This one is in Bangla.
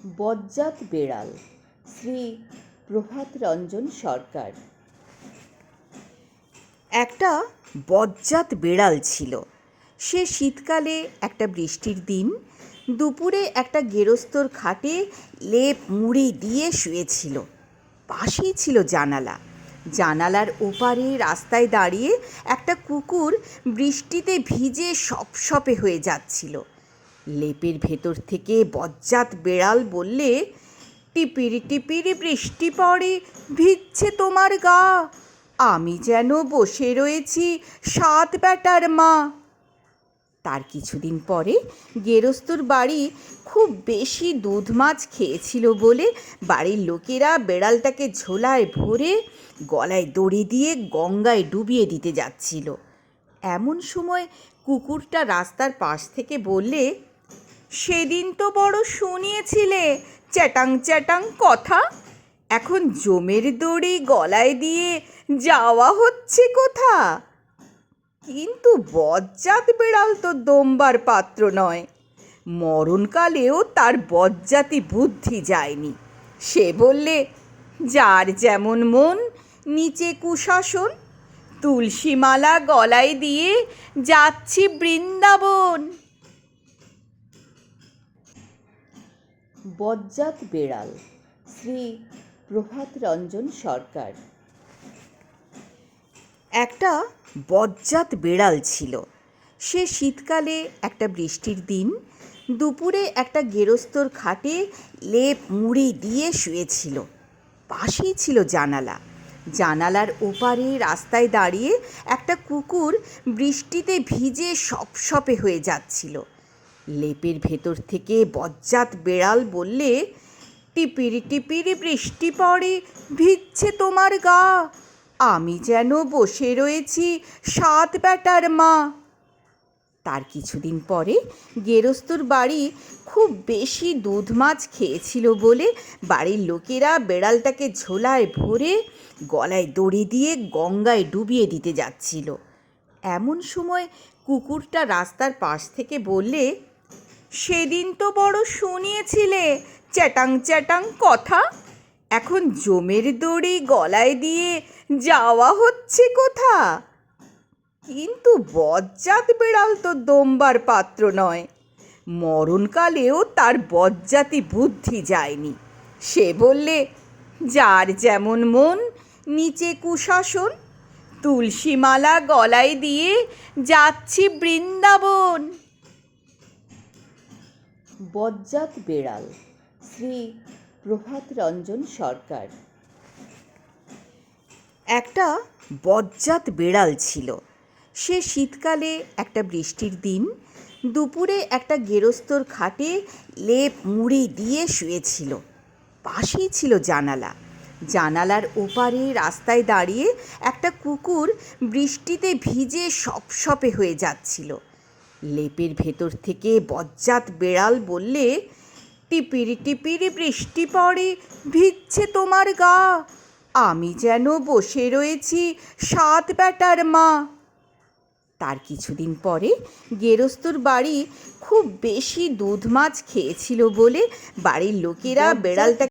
বজ্জাত বেড়াল শ্রী প্রভাত রঞ্জন সরকার। একটা বজ্জাত বেড়াল ছিল। সে শীতকালে একটা বৃষ্টির দিন দুপুরে একটা গেরস্তর খাটে লেপ মুড়ি দিয়ে শুয়েছিল। পাশেই ছিল জানালা। জানালার ওপারে রাস্তায় দাঁড়িয়ে একটা কুকুর বৃষ্টিতে ভিজে সপসপে হয়ে যাচ্ছিল। লেপের ভেতর থেকে বজ্জাত বেড়াল বললে, টিপিরি টিপিরি বৃষ্টি পড়ে, ভিজছে তোমার গা, আমি যেন বসে রয়েছি 7 বেটার মা। তার কিছুদিন পরে গেরস্তর বাড়ি খুব বেশি দুধ মাছ খেয়েছিল বলে বাড়ির লোকেরা বেড়ালটাকে ঝোলায় ভরে গলায় দড়ি দিয়ে গঙ্গায় ডুবিয়ে দিতে যাচ্ছিল। এমন সময় কুকুরটা রাস্তার পাশ থেকে বললে, সেদিন তো বড় শুনিয়েছিলে চ্যাটাং চ্যাটাং কথা, এখন জমের দড়ি গলায় দিয়ে যাওয়া হচ্ছে কোথা? কিন্তু বজ্জাত বেড়াল তো দমবার পাত্র নয়। মরণকালেও তার বজ্জাতি বুদ্ধি যায়নি। সে বললে, যার যেমন মন নিচে কুশাসন, তুলসীমালা গলায় দিয়ে যাচ্ছি বৃন্দাবন। বজ্জাত বেড়াল শ্রী প্রভাত রঞ্জন সরকার। একটা বজ্জাত বেড়াল ছিল। সে শীতকালে একটা বৃষ্টির দিন দুপুরে একটা গেরস্তর খাটে লেপ মুড়ি দিয়ে শুয়েছিল। পাশেই ছিল জানালা। জানালার ওপারে রাস্তায় দাঁড়িয়ে একটা কুকুর বৃষ্টিতে ভিজে সপসপে হয়ে যাচ্ছিল। লেপের ভেতর থেকে বজ্জাত বেড়াল বললে, টিপিরি টিপিরি বৃষ্টি পড়ে, ভিজছে তোমার গা, আমি যেন বসে রয়েছি 7 বেটার মা। তার কিছুদিন পরে গেরস্তর বাড়ি খুব বেশি দুধ মাছ খেয়েছিল বলে বাড়ির লোকেরা বেড়ালটাকে ঝোলায় ভরে গলায় দড়ি দিয়ে গঙ্গায় ডুবিয়ে দিতে যাচ্ছিল। এমন সময় কুকুরটা রাস্তার পাশ থেকে বললে, সেদিন তো বড় শুনিয়েছিলে চ্যাটাং চ্যাটাং কথা, এখন জমের দড়ি গলায় দিয়ে যাওয়া হচ্ছে কোথা? কিন্তু বজ্জাত বেড়াল তো দমবার পাত্র নয়। মরণকালেও তার বজ্জাতি বুদ্ধি যায়নি। সে বললে, যার যেমন মন নিচে কুশাসন, তুলসীমালা গলায় দিয়ে যাচ্ছি বৃন্দাবন। বজ্জাত বেড়াল শ্রী প্রভাত রঞ্জন সরকার। একটা বজ্জাত বেড়াল ছিল। সে শীতকালে একটা বৃষ্টির দিন দুপুরে একটা গেরস্তর খাটে লেপ মুড়ি দিয়ে শুয়েছিল। পাশেই ছিল জানালা। জানালার ওপারে রাস্তায় দাঁড়িয়ে একটা কুকুর বৃষ্টিতে ভিজে সপসপে হয়ে যাচ্ছিল। লেপের ভেতর থেকে বজ্জাত বেড়াল বললে, টিপিরি টিপিরি বৃষ্টি পড়ে, ভিজছে তোমার গা, আমি যেন বসে রয়েছি 7 বেটার মা। তার কিছুদিন পরে গেরস্তর বাড়ি খুব বেশি দুধ মাছ খেয়েছিল বলে বাড়ির লোকেরা বেড়ালটা